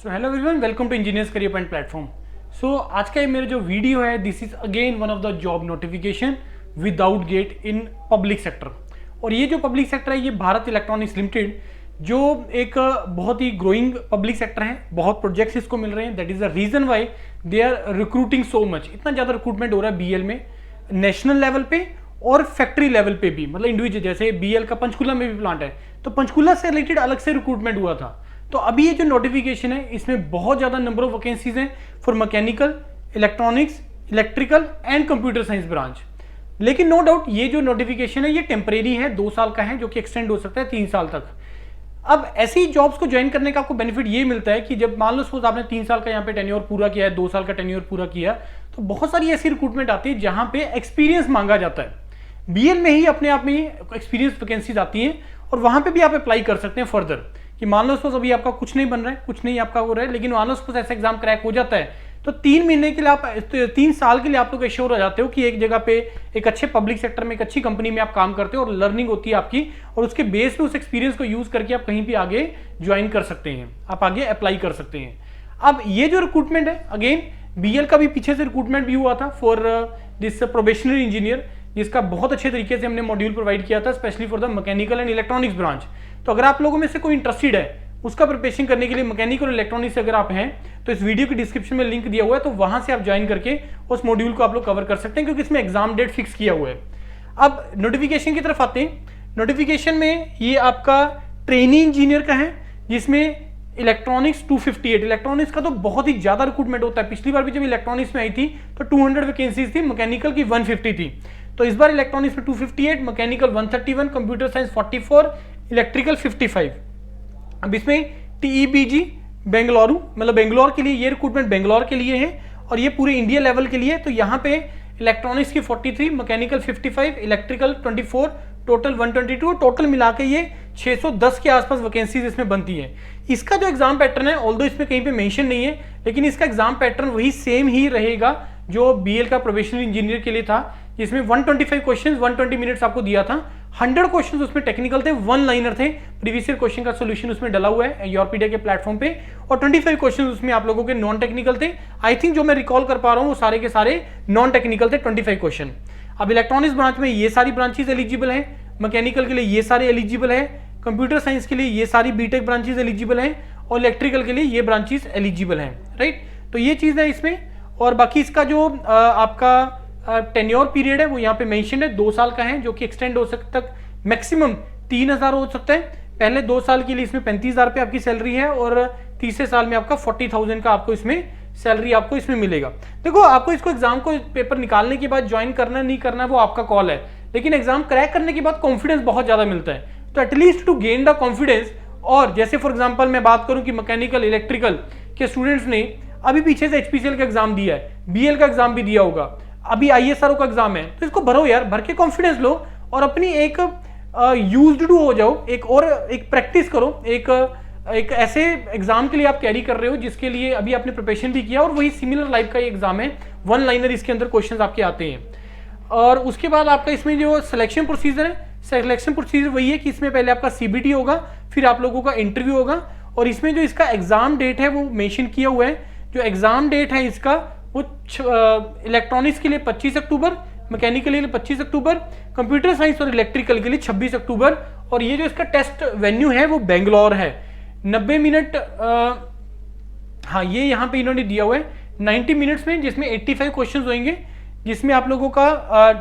So hello everyone, welcome to engineers career point platform. So आज का ये मेरा जो वीडियो है, this is again one of the job notification without GATE in public sector. और ये जो पब्लिक सेक्टर है, ये भारत इलेक्ट्रॉनिक्स लिमिटेड जो एक बहुत ही ग्रोइंग पब्लिक सेक्टर है, बहुत प्रोजेक्ट्स इसको मिल रहे हैं। That is the reason why they are recruiting so much. इतना ज़्यादा रिक्रूटमेंट हो रहा है बीएल में, नेशनल लेवल पे और फैक्ट्री लेवल पे भी, मतलब इंडिविजुअल। जैसे बीएल का पंचकुला में भी प्लांट है, तो पंचकुला से रिलेटेड अलग से रिक्रूटमेंट हुआ था। तो अभी ये जो नोटिफिकेशन है, इसमें बहुत ज़्यादा नंबर ऑफ वैकेंसीज हैं for mechanical, electronics, electrical and computer science branch. लेकिन नो डाउट ये जो नोटिफिकेशन है, ये टेम्परेरी है, 2 साल का है, जो कि एक्सटेंड हो सकता है 3 साल तक। अब ऐसी जॉब्स को ज्वाइन करने का आपको बेनिफिट ये मिलता है कि जब मान लो सपोज आपने 3 साल का यहाँ पे टेन्योर पूरा किया है, 2 साल का टेन्योर पूरा किया, तो बहुत सारी ऐसी रिक्रूटमेंट आती है जहाँ पे एक्सपीरियंस मांगा जाता है। बीएल में ही अपने आप में एक्सपीरियंस वैकेंसीज आती हैं और वहाँ पे भी आप अप्लाई कर सकते हैं फर्दर। कि मान लो सपोज अभी आपका कुछ नहीं बन रहा है, कुछ नहीं आपका हो रहा है, लेकिन मान लो सपोज ऐसा एग्जाम क्रैक हो जाता है, तो 3 महीने के लिए आप 3 साल के लिए आप लोग एश्योर हो जाते हो कि एक जगह पे एक अच्छे पब्लिक सेक्टर में, एक अच्छी कंपनी में आप काम करते हो और लर्निंग होती है आपकी, और उसके बेस पे उस एक्सपीरियंस को यूज करके आप कहीं भी आगे ज्वाइन कर सकते हैं, आप आगे अप्लाई कर सकते हैं। अब ये जो रिक्रूटमेंट है, अगेन बीएल का भी पीछे से रिक्रूटमेंट भी हुआ था फॉर दिस प्रोबेशनरी इंजीनियर, जिसका बहुत अच्छे तरीके से हमने मॉड्यूल प्रोवाइड किया था specially for the mechanical and electronics branch. तो अगर आप लोगों में से कोई इंटरेस्टेड है उसका प्रिपरेशन करने के लिए, मैकेनिकल और इलेक्ट्रॉनिक्स से अगर आप हैं, तो इस वीडियो के डिस्क्रिप्शन में लिंक दिया हुआ है, तो वहां से आप ज्वाइन करके उस मॉड्यूल को आप लोग कवर कर सकते हैं, क्योंकि इसमें एग्जाम डेट फिक्स किया हुआ है। अब नोटिफिकेशन की तरफ आते हैं। नोटिफिकेशन में ये आपका ट्रेनी इंजीनियर का है, जिसमें इलेक्ट्रॉनिक्स 258, इलेक्ट्रॉनिक्स का तो बहुत ही ज्यादा रिक्रूटमेंट होता है। पिछली बार भी जब इलेक्ट्रॉनिक्स में आई थी तो 200 वैकेंसीज थी, मैकेनिकल की 150 थी। तो इस बार इलेक्ट्रॉनिक्स में 258, मैकेनिकल 131, कंप्यूटर साइंस 44, इलेक्ट्रिकल 55। अब इसमें टीईबीजी बेंगलुरु, मतलब बेंगलोर के लिए ये रिक्रूटमेंट बेंगलोर के लिए है और ये पूरे इंडिया लेवल के लिए। तो यहाँ पे इलेक्ट्रॉनिक्स की 43, मैकेनिकल 55, इलेक्ट्रिकल 24, टोटल 122, टोटल मिला के ये 610 के आसपास वैकेंसीज इसमें बनती है। इसका जो एग्जाम पैटर्न है, ऑल्दो इसमें कहीं पे मेंशन नहीं है, लेकिन इसका एग्जाम पैटर्न वही सेम ही रहेगा जो बीएल का प्रोबेशनरी इंजीनियर के लिए था, जिसमें 125 क्वेश्चंस 120 मिनट्स आपको दिया था। 100 क्वेश्चंस उसमें टेक्निकल थे, 1 लाइनर थे, प्रीवियस ईयर क्वेश्चन का सोल्यूशन उसमें डला हुआ है योरपीडिया के प्लेटफॉर्म पे, और 25 क्वेश्चंस उसमें आप लोगों के नॉन टेक्निकल थे। आई थिंक जो मैं रिकॉल कर पा रहा हूँ वो सारे के सारे नॉन टेक्निकल थे, 25 क्वेश्चन। अब इलेक्ट्रॉनिक्स ब्रांच में ये सारी ब्रांचेज एलिजिबल है, मैकेनिकल के लिए ये सारे एलिजिबल है, कंप्यूटर साइंस के लिए ये सारी बीटेक ब्रांचेज एलिजिबल है, और इलेक्ट्रिकल के लिए ये ब्रांचेज एलिजिबल है। राइट, तो ये चीज़ है इसमें। और बाकी इसका जो आपका टेन्योर पीरियड है वो यहाँ पे मेंशन है, 2 साल का है, जो कि एक्सटेंड हो सकता है, मैक्सिमम 3000 हो सकता है। पहले 2 साल के लिए इसमें 35,000 रुपये आपकी सैलरी है, और तीसरे साल में आपका 40,000 का आपको इसमें सैलरी आपको इसमें मिलेगा। देखो, आपको इसको एग्जाम को पेपर निकालने के बाद ज्वाइन करना नहीं करना वो आपका कॉल है, लेकिन एग्जाम क्रैक करने के बाद कॉन्फिडेंस बहुत ज्यादा मिलता है। तो at least to gain the confidence, और जैसे फॉर एग्जाम्पल मैं बात करूं कि मैकेनिकल इलेक्ट्रिकल के स्टूडेंट्स ने अभी पीछे से एचपीसीएल का एग्जाम दिया है, बीएल का एग्जाम भी दिया होगा, अभी आईएसआरओ का एग्जाम है, तो इसको भरो यार, भर के कॉन्फिडेंस लो और अपनी एक यूज्ड टू हो जाओ, एक प्रैक्टिस करो, एक ऐसे एग्जाम के लिए आप कैरी कर रहे हो जिसके लिए अभी आपने प्रिपरेशन भी किया, और वही सिमिलर लाइफ का ये एग्जाम है, 1 लाइनर इसके अंदर क्वेश्चंस आपके आते हैं। और उसके बाद आपका इसमें जो सिलेक्शन प्रोसीजर है, सिलेक्शन प्रोसीजर वही है कि इसमें पहले आपका सीबीटी होगा, फिर आप लोगों का इंटरव्यू होगा, और इसमें जो इसका एग्जाम डेट है वो मेंशन किया हुआ है। जो एग्जाम डेट है इसका वो इलेक्ट्रॉनिक्स के लिए 25 अक्टूबर, मैकेनिकल के लिए 25 अक्टूबर, कंप्यूटर साइंस और इलेक्ट्रिकल के लिए 26 अक्टूबर, और ये जो इसका टेस्ट वेन्यू है वो बेंगलोर है। 90 मिनट, हाँ ये यहाँ पे इन्होंने दिया हुआ है 90 मिनट्स में, जिसमें 85 क्वेश्चन होंगे, जिसमें आप लोगों का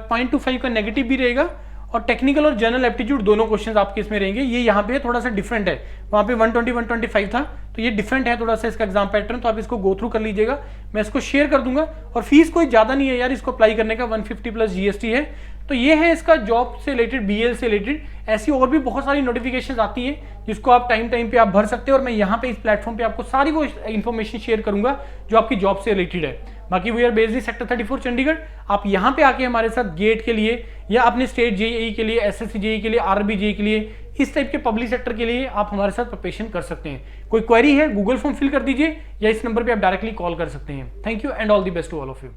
0.25 का नेगेटिव भी रहेगा, और टेक्निकल और जनरल एप्टीट्यूड दोनों क्वेश्चंस आपके इसमें रहेंगे। ये यहाँ पे थोड़ा सा डिफरेंट है, वहाँ पे 120-125 था, तो ये डिफरेंट है थोड़ा सा इसका एग्जाम पैटर्न, तो आप इसको गो थ्रू कर लीजिएगा, मैं इसको शेयर कर दूंगा। और फीस कोई ज़्यादा नहीं है यार, इसको अप्लाई करने का 150 प्लस जीएसटी है। तो ये है इसका जॉब से रिलेटेड, बीएल से रिलेटेड। ऐसी और भी बहुत सारी नोटिफिकेशन आती है जिसको आप टाइम पे आप भर सकते हो, और मैं यहाँ पे इस प्लेटफॉर्म पे आपको सारी वो इन्फॉर्मेशन शेयर करूंगा जो आपकी जॉब से रिलेटेड है। बाकी we are based in sector 34 Chandigarh. आप यहाँ पे आके हमारे साथ गेट के लिए या अपने स्टेट जेईई के लिए, एसएससी जेईई के लिए, आरआरबी जेईई के लिए, इस टाइप के पब्लिक सेक्टर के लिए आप हमारे साथ प्रिपरेशन कर सकते हैं। कोई क्वेरी है, गूगल फॉर्म फिल कर दीजिए या इस नंबर पे आप डायरेक्टली कॉल कर सकते हैं। Thank you and all the best to all of you.